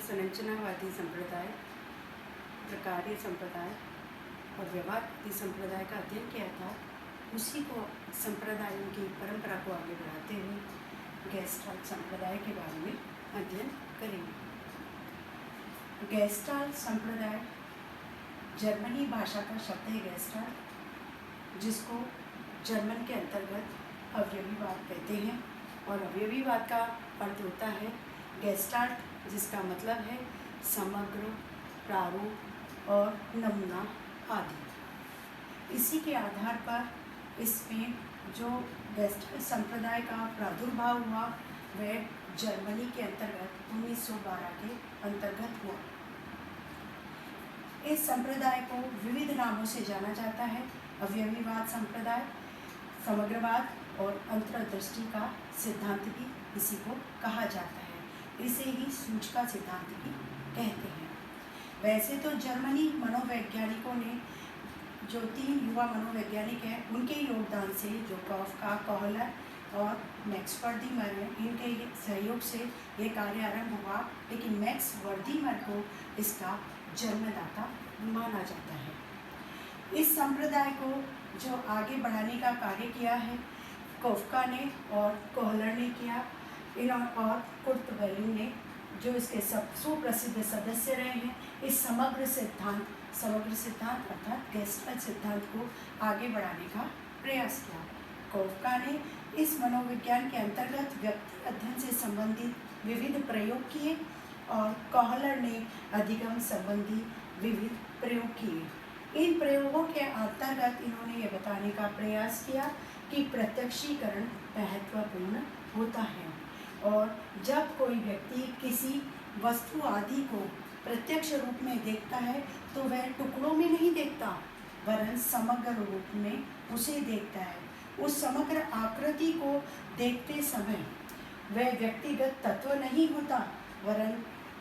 संरचनावादी संप्रदाय, प्रकार्य संप्रदाय और व्यवहारवादी संप्रदाय का अध्ययन किया था, उसी को संप्रदायों की परंपरा को आगे बढ़ाते हुए गेस्टाल्ट संप्रदाय के बारे में अध्ययन करेंगे। गेस्टाल्ट संप्रदाय जर्मनी भाषा का शब्द है गेस्टाल्ट, जिसको जर्मन के अंतर्गत अवयवीवाद कहते हैं। और अवयवीवाद का अर्थ होता है गेस्टाल्ट, जिसका मतलब है समग्र, प्रारूप और नमूना आदि। इसी के आधार पर इसमें जो गेस्टाल्ट संप्रदाय का प्रादुर्भाव हुआ वह जर्मनी के अंतर्गत 1912 के अंतर्गत हुआ। इस संप्रदाय को विविध नामों से जाना जाता है। अवयवीवाद संप्रदाय, समग्रवाद और अंतर्दृष्टि का सिद्धांत भी इसी को कहा जाता है। इसे ही सूच का सिद्धांत भी कहते हैं। वैसे तो जर्मनी मनोवैज्ञानिकों ने जो 3 युवा मनोवैज्ञानिक हैं, उनके योगदान से जो काफ्का, कोहलर और मैक्स वर्दीमर हैं, इनके सहयोग से ये कार्य आरंभ हुआ। लेकिन मैक्स वर्दीमर को इसका जन्मदाता माना जाता है। इस संप्रदाय को जो आगे बढ़ाने का कार्य किया है काफ्का ने और कोहलर ने किया, और कुर्ट वेलिंग ने, जो इसके सब सुप्रसिद्ध सदस्य रहे हैं। इस समग्र सिद्धांत अर्थात गेस्टाल्ट सिद्धांत को आगे बढ़ाने का प्रयास किया। काफ्का ने इस मनोविज्ञान के अंतर्गत व्यक्ति अध्ययन से संबंधित विविध प्रयोग किए और कोहलर ने अधिगम संबंधी विविध प्रयोग किए। इन प्रयोगों के अंतर्गत इन्होंने ये बताने का प्रयास किया कि प्रत्यक्षीकरण महत्वपूर्ण होता है, और जब कोई व्यक्ति किसी वस्तु आदि को प्रत्यक्ष रूप में देखता है तो वह टुकड़ों में नहीं देखता, वरन समग्र रूप में उसे देखता है। उस समग्र आकृति को देखते समय वह व्यक्तिगत तत्व नहीं होता, वरन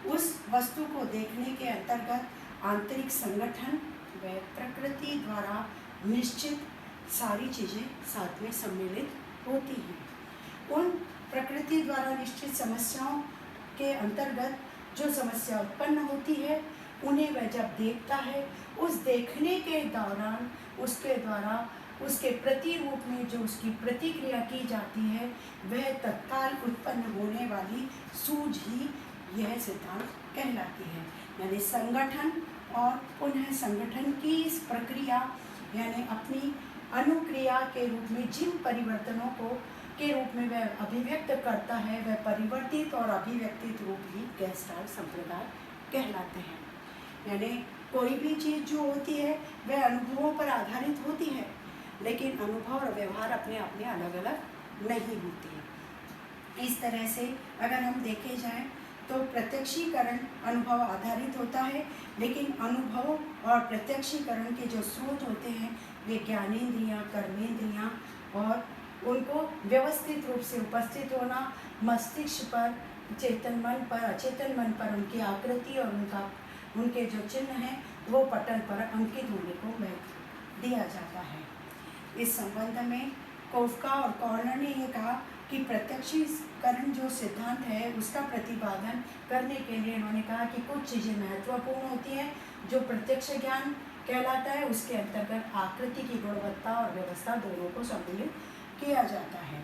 उस वस्तु को देखने के अंतर्गत आंतरिक संगठन व प्रकृति द्वारा निश्चित सारी चीज़ें साथ में सम्मिलित होती हैं। उन प्रकृति द्वारा निश्चित समस्याओं के अंतर्गत जो समस्या उत्पन्न होती है, उन्हें वह जब देखता है, उस देखने के दौरान उसके द्वारा उसके प्रतिरूप में जो उसकी प्रतिक्रिया की जाती है, वह तत्काल उत्पन्न होने वाली सूझ ही यह सिद्धांत कहलाती है। यानी संगठन और पुनः संगठन की इस प्रक्रिया, यानी अपनी अनुक्रिया के रूप में जिन परिवर्तनों को के रूप में वह अभिव्यक्त करता है, वह परिवर्तित और अभिव्यक्तित रूप ही गेस्टाल्ट संप्रदाय कहलाते हैं। यानी कोई भी चीज़ जो होती है वह अनुभवों पर आधारित होती है, लेकिन अनुभव और व्यवहार अपने आप में अलग अलग नहीं होते हैं। इस तरह से अगर हम देखे जाएं तो प्रत्यक्षीकरण अनुभव आधारित होता है, लेकिन अनुभव और प्रत्यक्षीकरण के जो स्रोत होते हैं वे ज्ञानेंद्रियाँ, कर्मेंद्रियाँ और उनको व्यवस्थित रूप से उपस्थित होना, मस्तिष्क पर, चेतन मन पर, अचेतन मन पर उनकी आकृति और उनके जो चिन्ह हैं वो पटल पर अंकित होने को महत्व दिया जाता है। इस संबंध में काफ्का और कोहलर ने यह कहा कि प्रत्यक्षीकरण जो सिद्धांत है उसका प्रतिपादन करने के लिए उन्होंने कहा कि कुछ चीज़ें महत्वपूर्ण होती हैं। जो प्रत्यक्ष ज्ञान कहलाता है उसके अंतर्गत आकृति की गुणवत्ता और व्यवस्था दोनों को सम्मिलित किया जाता है।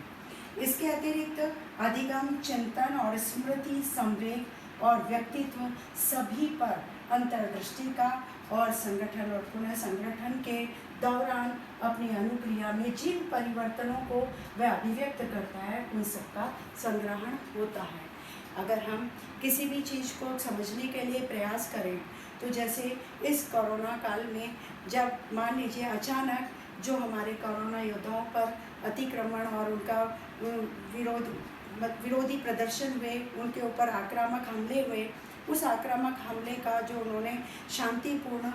इसके अतिरिक्त अधिगम, चिंतन और स्मृति, संवेग और व्यक्तित्व सभी पर अंतर्दृष्टि का और संगठन और पुनः संगठन के दौरान अपनी अनुक्रिया में जिन परिवर्तनों को वह अभिव्यक्त करता है उन सबका संग्रहण होता है। अगर हम किसी भी चीज़ को समझने के लिए प्रयास करें तो जैसे इस कोरोना काल में जब मान लीजिए अचानक जो हमारे कोरोना योद्धाओं पर अतिक्रमण और उनका विरोधी प्रदर्शन हुए, उनके ऊपर आक्रामक हमले हुए, उस आक्रामक हमले का जो उन्होंने शांतिपूर्ण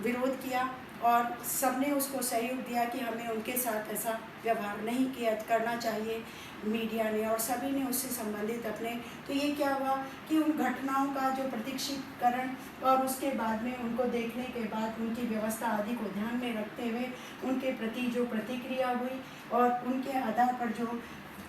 विरोध किया और सबने उसको सहयोग दिया कि हमें उनके साथ ऐसा व्यवहार नहीं करना चाहिए, मीडिया ने और सभी ने उससे संबंधित अपने, तो ये क्या हुआ कि उन घटनाओं का जो प्रत्यक्षीकरण और उसके बाद में उनको देखने के बाद उनकी व्यवस्था आदि को ध्यान में रखते हुए उनके प्रति जो प्रतिक्रिया हुई और उनके आधार पर जो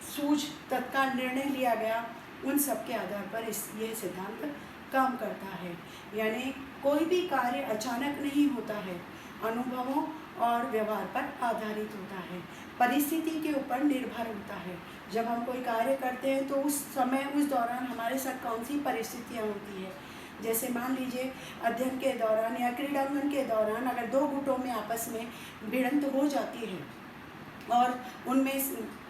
सूझ तत्काल निर्णय लिया गया, उन सब के आधार पर ये सिद्धांत काम करता है। यानी कोई भी कार्य अचानक नहीं होता है, अनुभवों और व्यवहार पर आधारित होता है, परिस्थिति के ऊपर निर्भर होता है। जब हम कोई कार्य करते हैं तो उस समय, उस दौरान हमारे साथ कौन सी परिस्थितियाँ होती है। जैसे मान लीजिए अध्ययन के दौरान या क्रीडांगन के दौरान अगर दो गुटों में आपस में भिड़ंत हो जाती है और उनमें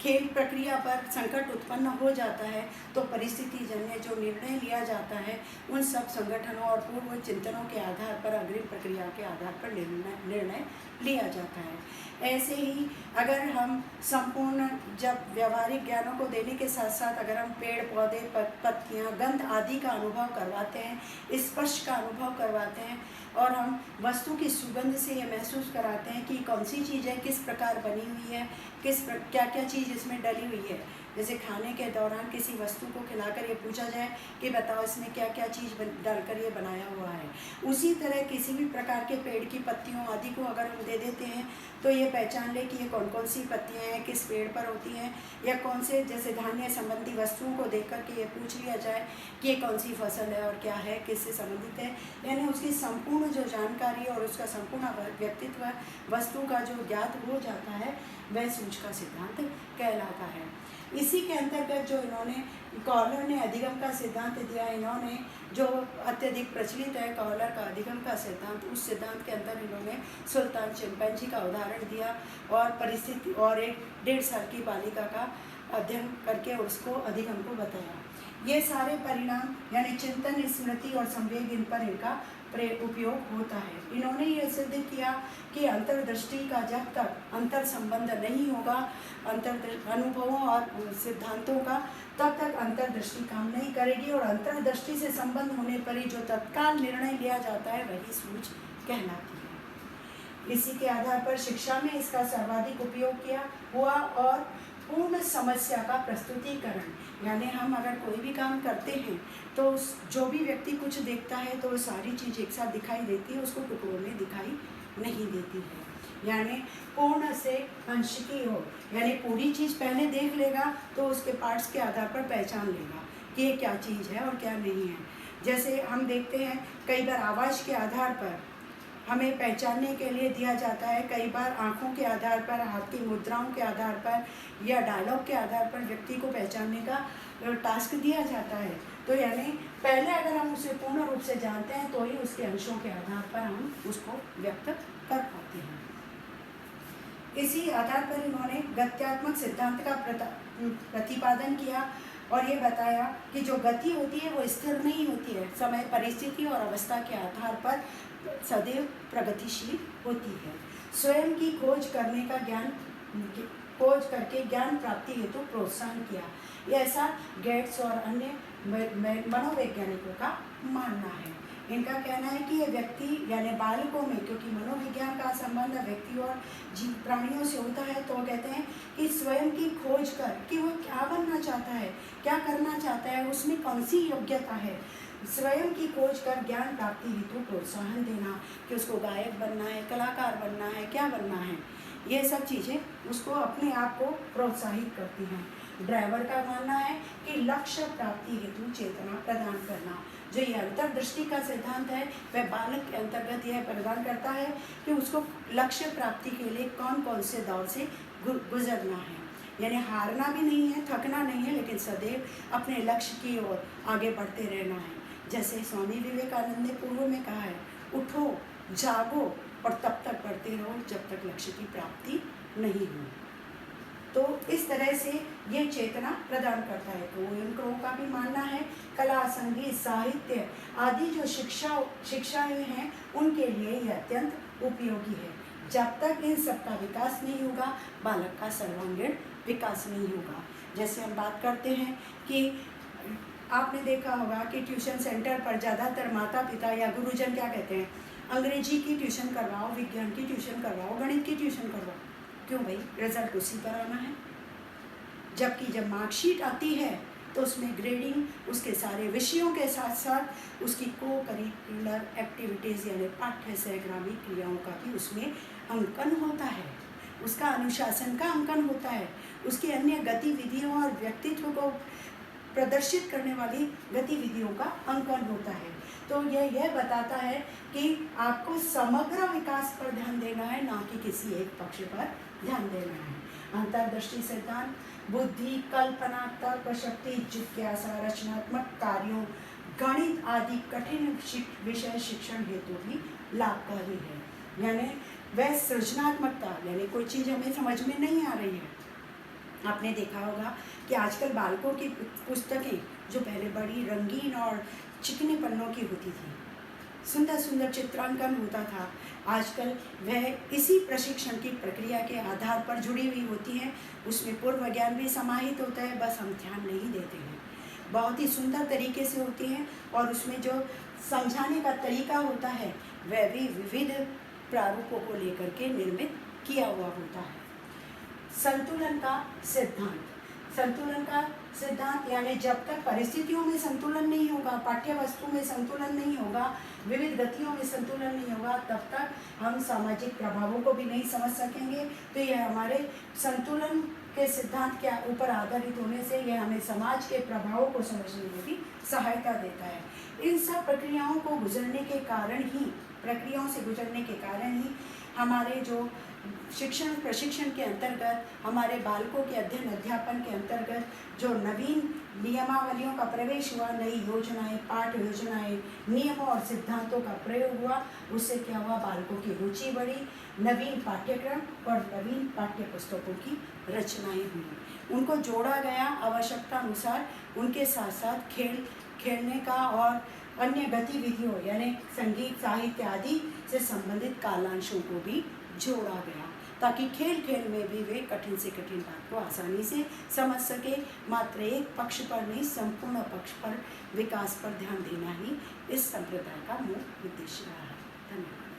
खेल प्रक्रिया पर संकट उत्पन्न हो जाता है, तो परिस्थिति जन्य जो निर्णय लिया जाता है उन सब संगठनों और पूर्व चिंतनों के आधार पर, अग्रिम प्रक्रिया के आधार पर निर्णय लिया जाता है। ऐसे ही अगर हम संपूर्ण, जब व्यवहारिक ज्ञानों को देने के साथ साथ अगर हम पेड़ पौधे, पत्तियाँ, गंध आदि का अनुभव करवाते हैं, स्पर्श का अनुभव करवाते हैं और हम वस्तु की सुगंध से ये महसूस कराते हैं कि कौन सी चीज़ है, किस प्रकार बनी हुई है, क्या क्या चीज़ इसमें डली हुई है। जैसे खाने के दौरान किसी वस्तु को खिलाकर ये पूछा जाए कि बताओ इसमें क्या क्या चीज़ डालकर ये बनाया हुआ है। उसी तरह किसी भी प्रकार के पेड़ की पत्तियों आदि को अगर हम दे देते हैं तो ये पहचान ले कि ये कौन कौन सी पत्तियाँ हैं, किस पेड़ पर होती हैं, या कौन से, जैसे धान्य संबंधी वस्तुओं को देख कर के ये पूछ लिया जाए कि ये कौन सी फसल है और क्या है, किससे संबंधित है। यानी उसकी संपूर्ण जो जानकारी और उसका संपूर्ण व्यक्तित्व वस्तु का जो ज्ञात हो जाता है वह सूझ का सिद्धांत कहलाता है। इसी के अंतर्गत जो इन्होंने, कॉलर ने अधिगम का सिद्धांत दिया, इन्होंने जो अत्यधिक प्रचलित है कॉलर का अधिगम का सिद्धांत, उस सिद्धांत के अंदर इन्होंने सुल्तान चिंपैंजी का उदाहरण दिया और परिस्थिति और एक 1.5 साल की बालिका का अध्ययन करके उसको अधिगम को बताया। ये सारे परिणाम यानी चिंतन, स्मृति और संवेग, इन पर इनका उपयोग होता है। इन्होंने ये सिद्ध किया कि अंतर्दृष्टि का जब तक अंतर संबंध नहीं होगा अनुभवों और सिद्धांतों का, तब तक अंतर्दृष्टि काम नहीं करेगी और अंतर्दृष्टि से संबंध होने पर ही जो तत्काल निर्णय लिया जाता है वही सूझ कहलाती है। इसी के आधार पर शिक्षा में इसका सर्वाधिक उपयोग किया हुआ और पूर्ण समस्या का प्रस्तुतिकरण, यानी हम अगर कोई भी काम करते हैं तो जो भी व्यक्ति कुछ देखता है तो वो सारी चीज़ एक साथ दिखाई देती है, उसको टुकड़ों में दिखाई नहीं देती है। यानी पूर्ण से अंश की हो, यानी पूरी चीज़ पहले देख लेगा तो उसके पार्ट्स के आधार पर पहचान लेगा कि ये क्या चीज़ है और क्या नहीं है। जैसे हम देखते हैं कई बार आवाज़ के आधार पर हमें पहचानने के लिए दिया जाता है, कई बार आँखों के आधार पर, हाथ की मुद्राओं के आधार पर या डायलॉग के आधार पर व्यक्ति को पहचानने का टास्क दिया जाता है। तो यानी पहले अगर हम उसे पूर्ण रूप से जानते हैं तो ही उसके अंशों के आधार पर हम उसको व्यक्त कर पाते हैं। इसी आधार पर इन्होंने गत्यात्मक सिद्धांत का प्रतिपादन किया और ये बताया कि जो गति होती है वो स्थिर नहीं होती है, समय, परिस्थिति और अवस्था के आधार पर सदैव प्रगतिशील होती है। स्वयं की खोज करने का खोज करके ज्ञान प्राप्ति हेतु प्रोत्साहन किया। ये ऐसा गेट्स और अन्य मनोवैज्ञानिकों का मानना है। इनका कहना है कि ये व्यक्ति यानी बालकों में, क्योंकि मनोविज्ञान का संबंध व्यक्ति और जीव प्राणियों से होता है, तो कहते हैं कि स्वयं की खोज कर कि वो क्या बनना चाहता है, क्या करना चाहता है, उसमें कौन सी योग्यता है, स्वयं की खोज कर ज्ञान प्राप्ति हेतु प्रोत्साहन देना कि उसको गायक बनना है, कलाकार बनना है, क्या बनना है, ये सब चीज़ें उसको अपने आप को प्रोत्साहित करती हैं। ड्राइवर का मानना है कि लक्ष्य प्राप्ति हेतु चेतना प्रदान करना, जो ये अंतर्दृष्टि का सिद्धांत है वह बालक के अंतर्गत यह प्रदान करता है कि उसको लक्ष्य प्राप्ति के लिए कौन कौन से दौर से गुजरना है, यानी हारना भी नहीं है, थकना नहीं है, लेकिन सदैव अपने लक्ष्य की ओर आगे बढ़ते रहना है। जैसे स्वामी विवेकानंद ने पूर्व में कहा है, उठो, जागो और तब तक बढ़ते रहो जब तक लक्ष्य की प्राप्ति नहीं हो। तो इस तरह से ये चेतना प्रदान करता है। तो इनको का भी मानना है कला, संगीत, साहित्य आदि जो शिक्षाएं हैं उनके लिए यह अत्यंत उपयोगी है। जब तक इन सबका विकास नहीं होगा बालक का सर्वांगीण विकास नहीं होगा। जैसे हम बात करते हैं कि आपने देखा होगा कि ट्यूशन सेंटर पर ज़्यादातर माता पिता या गुरुजन क्या कहते हैं, अंग्रेजी की ट्यूशन करवाओ, विज्ञान की ट्यूशन करवाओ, गणित की ट्यूशन करवाओ। क्यों भाई, रिजल्ट उसी पर आना है। जबकि जब मार्कशीट आती है तो उसमें ग्रेडिंग उसके सारे विषयों के साथ साथ उसकी को करिकुलर एक्टिविटीज़ यानी पाठ्य सहग्रामी क्रियाओं का भी उसमें अंकन होता है, उसका अनुशासन का अंकन होता है, उसकी अन्य गतिविधियों और व्यक्तित्व को प्रदर्शित करने वाली गतिविधियों का अंकन होता है। तो यह बताता है कि आपको समग्र विकास पर ध्यान देना है, ना कि किसी एक पक्ष पर ध्यान देना है। अंतर्दृष्टि सिद्धांत बुद्धि, कल्पना, तर्क शक्ति, जिज्ञासा, रचनात्मक कार्यों, गणित आदि कठिन विषय शिक्षण हेतु भी लाभकारी है। यानी वह सृजनात्मकता, यानी कोई चीज़ हमें समझ में नहीं आ रही है। आपने देखा होगा कि आजकल बालकों की पुस्तकें जो पहले बड़ी रंगीन और चिकने पन्नों की होती थी, सुंदर सुंदर चित्रांकन होता था, आजकल वह इसी प्रशिक्षण की प्रक्रिया के आधार पर जुड़ी हुई होती हैं। उसमें पूर्व ज्ञान भी समाहित होता है, बस हम ध्यान नहीं देते हैं। बहुत ही सुंदर तरीके से होती हैं और उसमें जो समझाने का तरीका होता है वह भी विविध प्रारूपों को लेकर के निर्मित किया हुआ होता है। संतुलन का सिद्धांत, संतुलन का सिद्धांत यानी जब तक परिस्थितियों में संतुलन नहीं होगा, पाठ्य वस्तु में संतुलन नहीं होगा, विविध गतियों में संतुलन नहीं होगा, तब तक हम सामाजिक प्रभावों को भी नहीं समझ सकेंगे। तो यह हमारे संतुलन के सिद्धांत के ऊपर आधारित होने से यह हमें समाज के प्रभावों को समझने में भी सहायता देता है। इन सब प्रक्रियाओं को गुजरने के कारण ही, प्रक्रियाओं से गुजरने के कारण ही हमारे जो शिक्षण प्रशिक्षण के अंतर्गत, हमारे बालकों के अध्ययन अध्यापन के अंतर्गत जो नवीन नियमावलियों का प्रवेश हुआ, नई योजनाएं, पाठ योजनाएं, नियमों और सिद्धांतों का प्रयोग हुआ, उससे क्या हुआ, बालकों की रुचि बढ़ी, नवीन पाठ्यक्रम और नवीन पाठ्य पुस्तकों की रचनाएं हुई, उनको जोड़ा गया आवश्यकता अनुसार, उनके साथ साथ खेलने का और अन्य गतिविधियों यानी संगीत, साहित्य आदि से संबंधित कालांशों को भी जोड़ा गया, ताकि खेल खेल में भी वे कठिन से कठिन बात को आसानी से समझ सके। मात्र एक पक्ष पर नहीं, संपूर्ण पक्ष पर, विकास पर ध्यान देना ही इस संप्रदाय का मूल उद्देश्य रहा है। धन्यवाद।